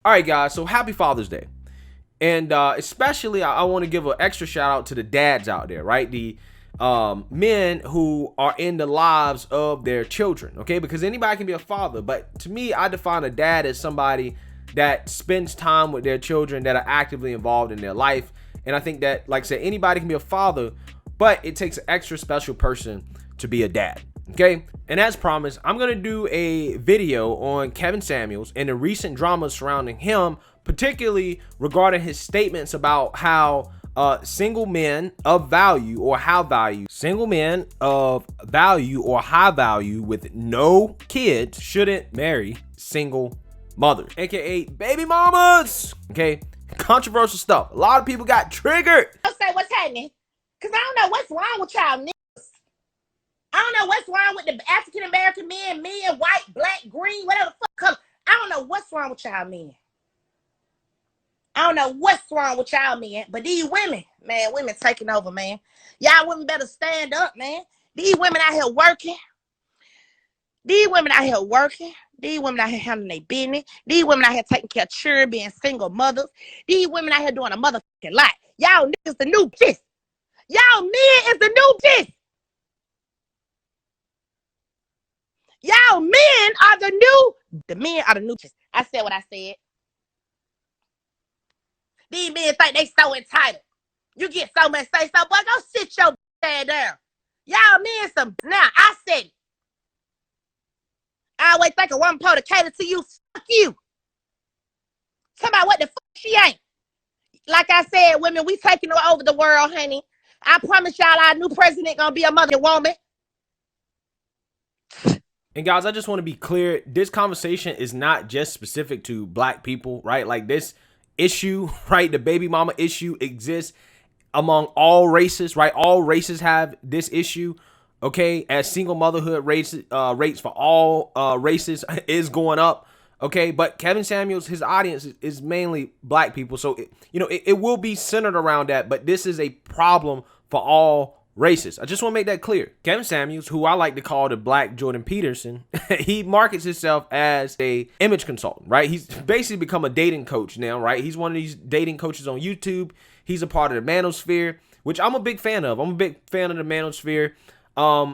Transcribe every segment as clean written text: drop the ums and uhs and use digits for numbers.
All right, guys. So happy Father's Day, and especially I want to give an extra shout out to the dads out there, right? The men who are in the lives of their children, okay? Because anybody can be a father, but to me, I define a dad as somebody that spends time with their children, that are actively involved in their life. And I think that, like I said, anybody can be a father, but it takes an extra special person to be a dad. Okay, and as promised, I'm gonna do a video on Kevin Samuels and the recent drama surrounding him, particularly regarding his statements about how single men of value or high value, single men of value or high value with no kids shouldn't marry single mothers, aka baby mamas. Okay, controversial stuff. A lot of people got triggered. I'll say what's happening, because I don't know what's wrong with y'all niggas. I don't know what's wrong with the African American men, white, black, green, whatever the fuck color. I don't know what's wrong with y'all men. I don't know what's wrong with y'all men, but these women, man, women taking over, man. Y'all women better stand up, man. These women out here working. These women out here working. These women out here handling their business. These women out here taking care of children, being single mothers. These women out here doing a motherfucking lot. Y'all niggas the new bitch. Y'all men is the new bitch. Y'all men are the men are the new bitches. I said what I said. These men think they so entitled. You get so much say so, boy, go sit your ass down. Y'all men some, now I said it. I always think a woman supposed to cater to you. Fuck you. Tell me what the fuck she ain't. Like I said, women, we taking over the world, honey. I promise y'all our new president gonna be a mother woman. And guys, I just want to be clear. This conversation is not just specific to black people, right? Like this issue, right? The baby mama issue exists among all races, right? All races have this issue, okay? As single motherhood rates for all races is going up, okay? But Kevin Samuels, his audience is mainly black people. So, it will be centered around that, but this is a problem for all races. I just want to make that clear. Kevin Samuels, who I like to call the black Jordan Peterson, he markets himself as a image consultant, right? He's basically become a dating coach now, right? He's one of these dating coaches on YouTube. He's a part of the manosphere, which I'm a big fan of. I'm a big fan of the manosphere,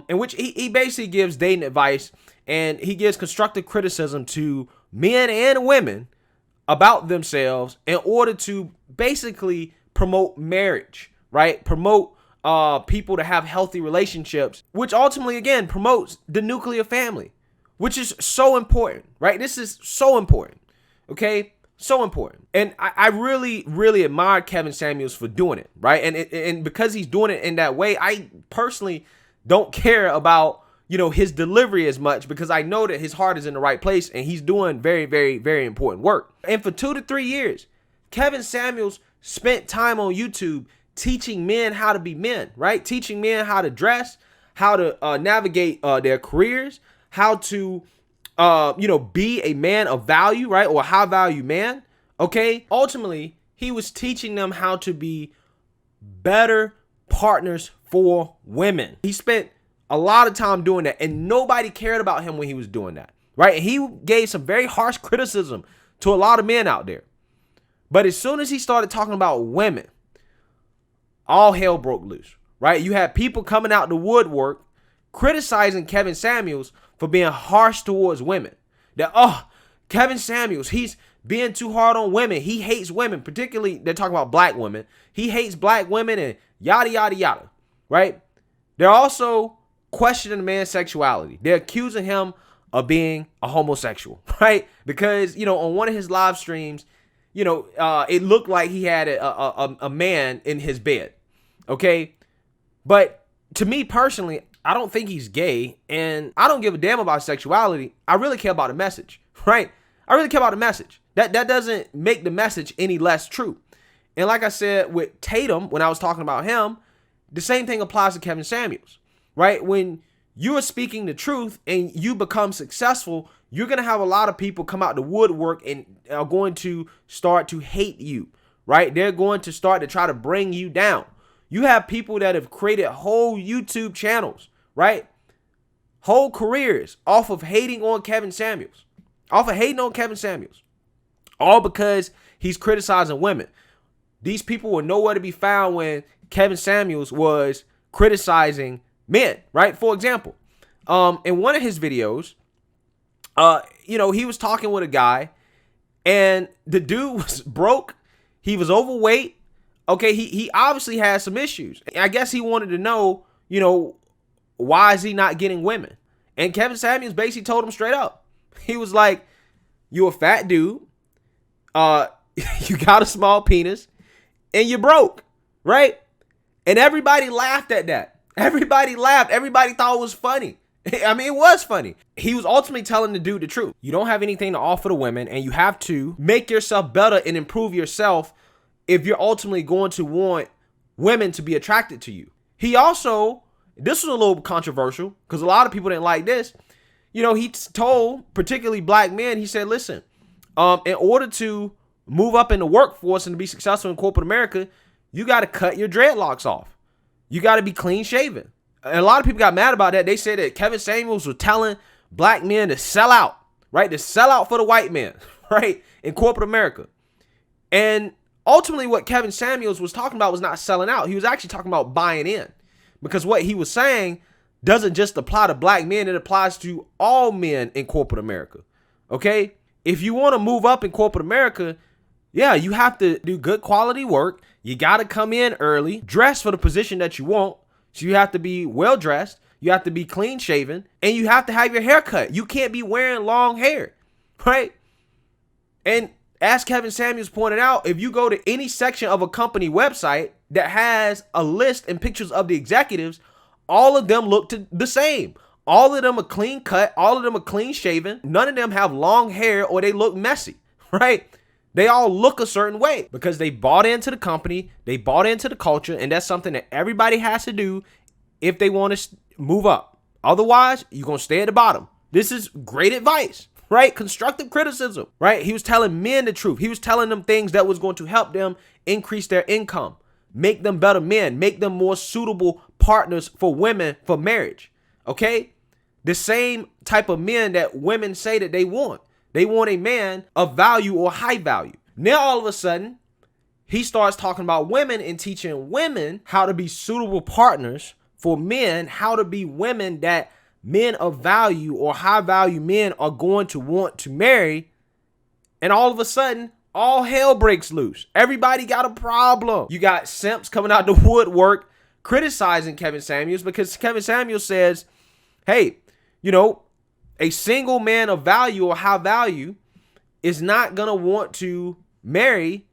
in which he basically gives dating advice, and he gives constructive criticism to men and women about themselves in order to basically promote marriage, right? Promote people to have healthy relationships, which ultimately, again, promotes the nuclear family, which is so important, right? This is so important, okay? So important. And I really, really admire Kevin Samuels for doing it, right? And because he's doing it in that way, I personally don't care about, his delivery as much, because I know that his heart is in the right place and he's doing very, very, very important work. And for 2 to 3 years, Kevin Samuels spent time on YouTube teaching men how to be men, right? Teaching men how to dress, how to navigate their careers, how to, be a man of value, right? Or a high value man, okay? Ultimately, he was teaching them how to be better partners for women. He spent a lot of time doing that, and nobody cared about him when he was doing that, right? And he gave some very harsh criticism to a lot of men out there. But as soon as he started talking about women, all hell broke loose, right? You had people coming out the woodwork criticizing Kevin Samuels for being harsh towards women. That, Kevin Samuels, he's being too hard on women. He hates women, particularly they're talking about black women. He hates black women and yada, yada, yada, right? They're also questioning the man's sexuality. They're accusing him of being a homosexual, right? Because, on one of his live streams, it looked like he had a man in his bed. Okay. But to me personally, I don't think he's gay, and I don't give a damn about sexuality. I really care about the message, right? I really care about the message. That doesn't make the message any less true. And like I said with Tatum, when I was talking about him, the same thing applies to Kevin Samuels, right? When you are speaking the truth and you become successful, you're going to have a lot of people come out the woodwork and are going to start to hate you, right? They're going to start to try to bring you down. You have people that have created whole YouTube channels, right? Whole careers off of hating on Kevin Samuels. all because he's criticizing women. These people were nowhere to be found when Kevin Samuels was criticizing men, right? For example, in one of his videos, he was talking with a guy, and the dude was broke. He was overweight. Okay, he obviously had some issues. I guess he wanted to know, why is he not getting women? And Kevin Samuels basically told him straight up. He was like, you a fat dude. You got a small penis. And you're broke, right? And everybody laughed at that. Everybody laughed. Everybody thought it was funny. I mean, it was funny. He was ultimately telling the dude the truth. You don't have anything to offer the women, and you have to make yourself better and improve yourself if you're ultimately going to want women to be attracted to you. He also, this was a little controversial because a lot of people didn't like this. He told particularly black men, he said, listen, in order to move up in the workforce and to be successful in corporate America, you got to cut your dreadlocks off. You got to be clean shaven. And a lot of people got mad about that. They said that Kevin Samuels was telling black men to sell out, right? To sell out for the white man, right? In corporate America. And ultimately what Kevin Samuels was talking about was not selling out. He was actually talking about buying in, because what he was saying doesn't just apply to black men. It applies to all men in corporate America. Okay. If you want to move up in corporate America, yeah, you have to do good quality work. You got to come in early, dress for the position that you want. So you have to be well dressed. You have to be clean shaven, and you have to have your hair cut. You can't be wearing long hair, right? And as Kevin Samuels pointed out, if you go to any section of a company website that has a list and pictures of the executives, all of them look the same. All of them are clean cut. All of them are clean shaven. None of them have long hair or they look messy, right? They all look a certain way because they bought into the company. They bought into the culture. And that's something that everybody has to do if they want to move up. Otherwise, you're going to stay at the bottom. This is great advice, right? Constructive criticism, right? He was telling men the truth. He was telling them things that was going to help them increase their income, make them better men, make them more suitable partners for women for marriage. Okay? The same type of men that women say that they want. They want a man of value or high value. Now, all of a sudden, he starts talking about women and teaching women how to be suitable partners for men, how to be women that men of value or high value men are going to want to marry. And all of a sudden, all hell breaks loose. Everybody got a problem. You got SIMPS coming out the woodwork criticizing Kevin Samuels because Kevin Samuels says, hey, a single man of value or high value is not going to want to marry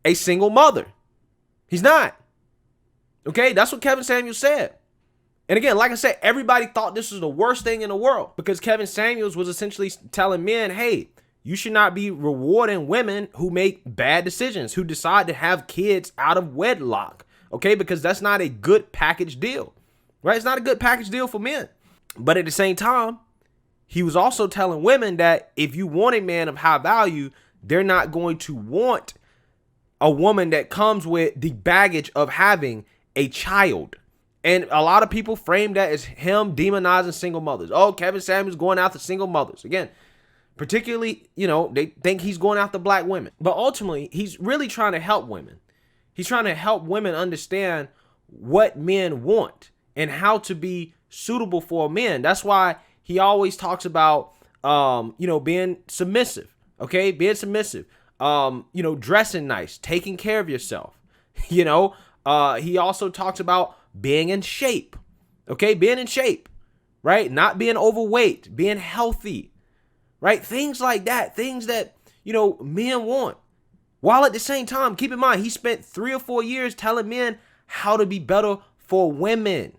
a single mother. He's not. Okay, that's what Kevin Samuels said. And again, like I said, everybody thought this was the worst thing in the world because Kevin Samuels was essentially telling men, hey, you should not be rewarding women who make bad decisions, who decide to have kids out of wedlock. Okay, because that's not a good package deal, right? It's not a good package deal for men. But at the same time, he was also telling women that if you want a man of high value, they're not going to want a woman that comes with the baggage of having a child. And a lot of people frame that as him demonizing single mothers. Oh, Kevin Samuels going after single mothers. Again, particularly, they think he's going after black women. But ultimately, he's really trying to help women. He's trying to help women understand what men want and how to be suitable for men. That's why he always talks about, being submissive, okay? Being submissive, dressing nice, taking care of yourself. He also talks about being in shape, okay? Being in shape, right? Not being overweight, being healthy, right? Things like that, things that, men want. While at the same time, keep in mind, he spent 3 or 4 years telling men how to be better for women,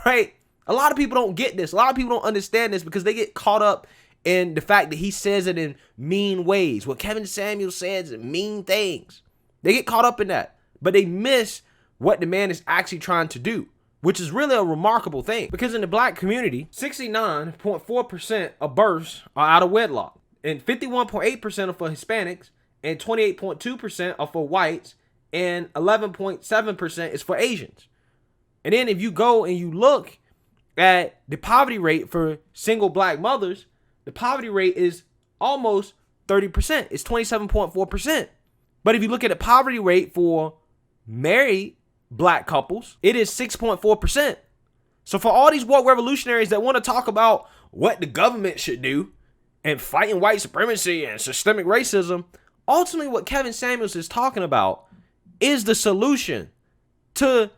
right? A lot of people don't get this. A lot of people don't understand this because they get caught up in the fact that he says it in mean ways. What Kevin Samuels says is mean things. They get caught up in that, but they miss what the man is actually trying to do, which is really a remarkable thing. Because in the black community, 69.4% of births are out of wedlock, and 51.8% are for Hispanics, and 28.2% are for whites, and 11.7% is for Asians. And then if you go and you look at the poverty rate for single black mothers, the poverty rate is almost 30%. It's 27.4%. But if you look at the poverty rate for married black couples, it is 6.4%. So for all these woke revolutionaries that want to talk about what the government should do and fighting white supremacy and systemic racism, ultimately what Kevin Samuels is talking about is the solution to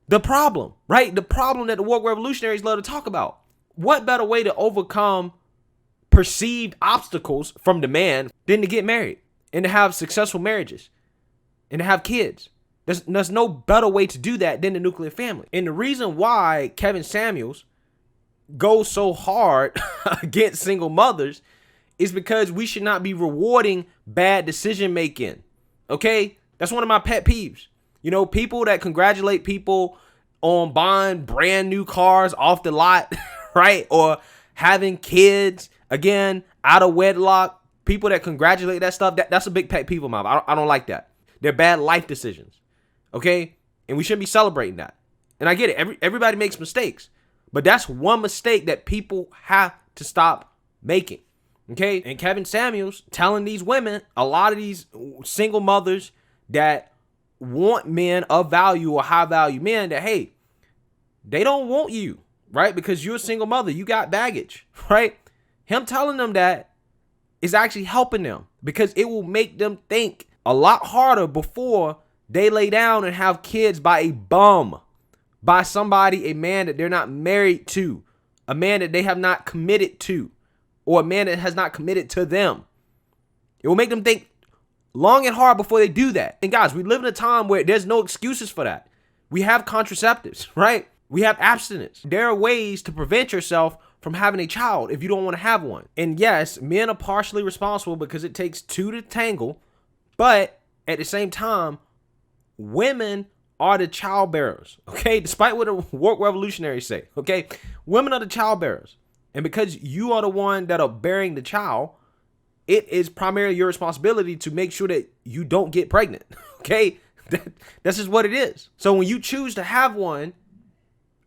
the problem, right? The problem that the woke revolutionaries love to talk about. What better way to overcome perceived obstacles from the man than to get married and to have successful marriages and to have kids? There's no better way to do that than the nuclear family. And the reason why Kevin Samuels goes so hard against single mothers is because we should not be rewarding bad decision making. Okay? That's one of my pet peeves. You know, people that congratulate people on buying brand new cars off the lot, right? Or having kids, again, out of wedlock. People that congratulate that stuff, that's a big pet peeve of mine. I don't like that. They're bad life decisions. Okay? And we shouldn't be celebrating that. And I get it. Everybody makes mistakes. But that's one mistake that people have to stop making. Okay? And Kevin Samuels telling these women, a lot of these single mothers that want men of value or high value men, that, hey, they don't want you, right? Because you're a single mother. You got baggage, right? Him telling them that is actually helping them because it will make them think a lot harder before they lay down and have kids by a bum, by somebody, a man that they're not married to, a man that they have not committed to, or a man that has not committed to them. It will make them think long and hard before they do that. And guys, we live in a time where there's no excuses for that. We have contraceptives, right? We have abstinence. There are ways to prevent yourself from having a child if you don't want to have one. And yes, men are partially responsible because it takes two to tangle, but at the same time, women are the child bearers, okay? Despite what the woke revolutionaries say, okay? Women are the child bearers. And because you are the one that are bearing the child, it is primarily your responsibility to make sure that you don't get pregnant, okay? That's just what it is. So when you choose to have one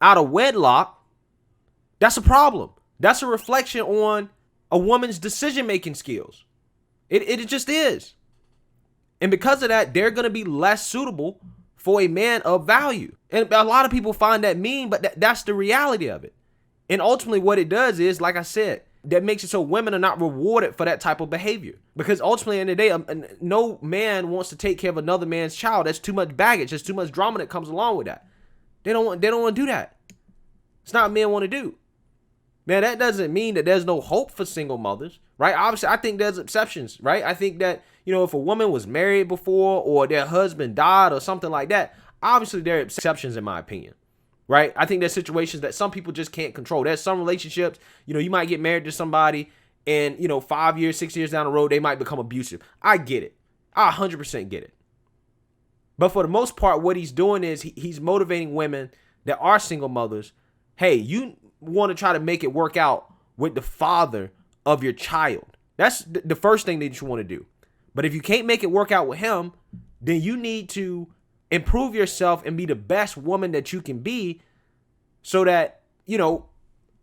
out of wedlock, that's a problem. That's a reflection on a woman's decision-making skills. It just is. And because of that, they're going to be less suitable for a man of value. And a lot of people find that mean, but that's the reality of it. And ultimately what it does is, like I said, that makes it so women are not rewarded for that type of behavior. Because ultimately, in the day, no man wants to take care of another man's child. That's too much baggage. There's too much drama that comes along with that. They don't want to do that. It's not what men want to do. Man, that doesn't mean that there's no hope for single mothers, right? Obviously, I think there's exceptions, right? I think that, you know, if a woman was married before or their husband died or something like that, obviously there are exceptions in my opinion, right? I think there's situations that some people just can't control. There's some relationships, you know, you might get married to somebody and, you know, 5 years, 6 years down the road, they might become abusive. I get it. I 100% get it. But for the most part, what he's doing is he's motivating women that are single mothers. Hey, you want to try to make it work out with the father of your child. That's the first thing that you want to do. But if you can't make it work out with him, then you need to improve yourself and be the best woman that you can be so that, you know,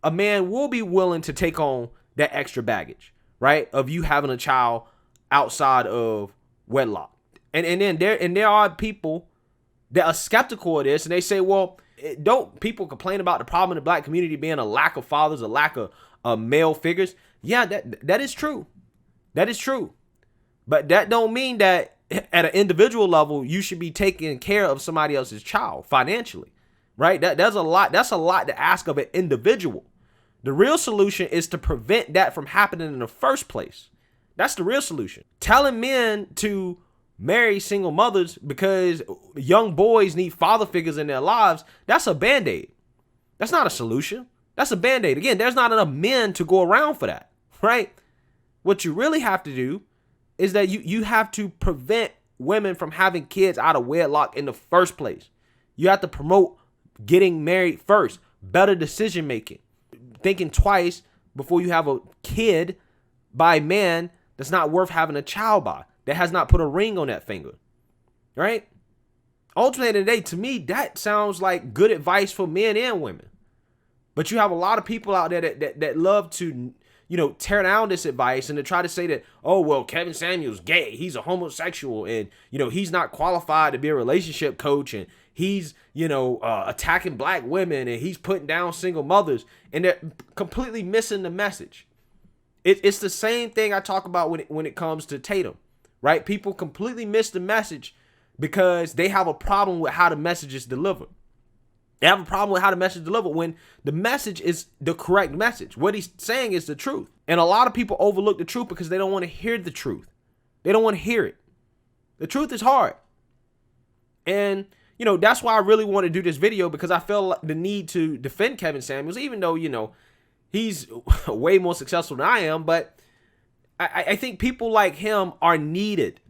a man will be willing to take on that extra baggage, right? Of you having a child outside of wedlock. And then there are people that are skeptical of this and they say, well, don't people complain about the problem in the black community being a lack of fathers, a lack of male figures? Yeah, that is true. That is true. But that don't mean that at an individual level, you should be taking care of somebody else's child financially, right? That's a lot to ask of an individual. The real solution is to prevent that from happening in the first place. That's the real solution. Telling men to marry single mothers because young boys need father figures in their lives, that's a Band-Aid. That's not a solution. That's a Band-Aid. Again, there's not enough men to go around for that, right? What you really have to do is that you have to prevent women from having kids out of wedlock in the first place. You have to promote getting married first, better decision making, thinking twice before you have a kid by a man that's not worth having a child by, that has not put a ring on that finger, right? Ultimately, today, to me, that sounds like good advice for men and women. But you have a lot of people out there that love to tear down this advice and to try to say that, oh, well, Kevin Samuels gay, he's a homosexual, and he's not qualified to be a relationship coach, and he's attacking black women, and he's putting down single mothers, and they're completely missing the message. It's the same thing I talk about when it comes to Tatum, right? People completely miss the message because they have a problem with how the message is delivered. They have a problem with how the message is delivered when the message is the correct message. What he's saying is the truth. And a lot of people overlook the truth because they don't want to hear the truth. They don't want to hear it. The truth is hard. And, that's why I really want to do this video, because I feel the need to defend Kevin Samuels, even though, he's way more successful than I am. But I think people like him are needed.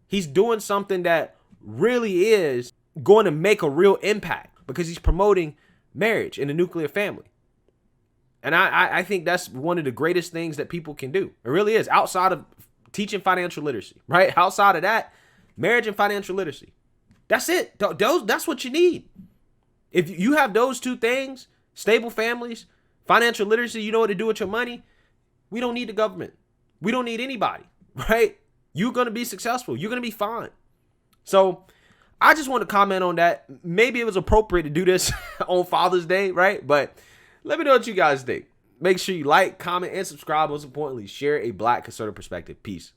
He's doing something that really is going to make a real impact, because he's promoting marriage in the nuclear family. And I think that's one of the greatest things that people can do. It really is, outside of teaching financial literacy, right? Outside of that, marriage and financial literacy. That's it. That's what you need. If you have those two things, stable families, financial literacy, you know what to do with your money, we don't need the government. We don't need anybody, right? You're going to be successful. You're going to be fine. So I just want to comment on that. Maybe it was appropriate to do this on Father's Day, right? But let me know what you guys think. Make sure you like, comment, and subscribe. Most importantly, share a Black conservative perspective. Peace.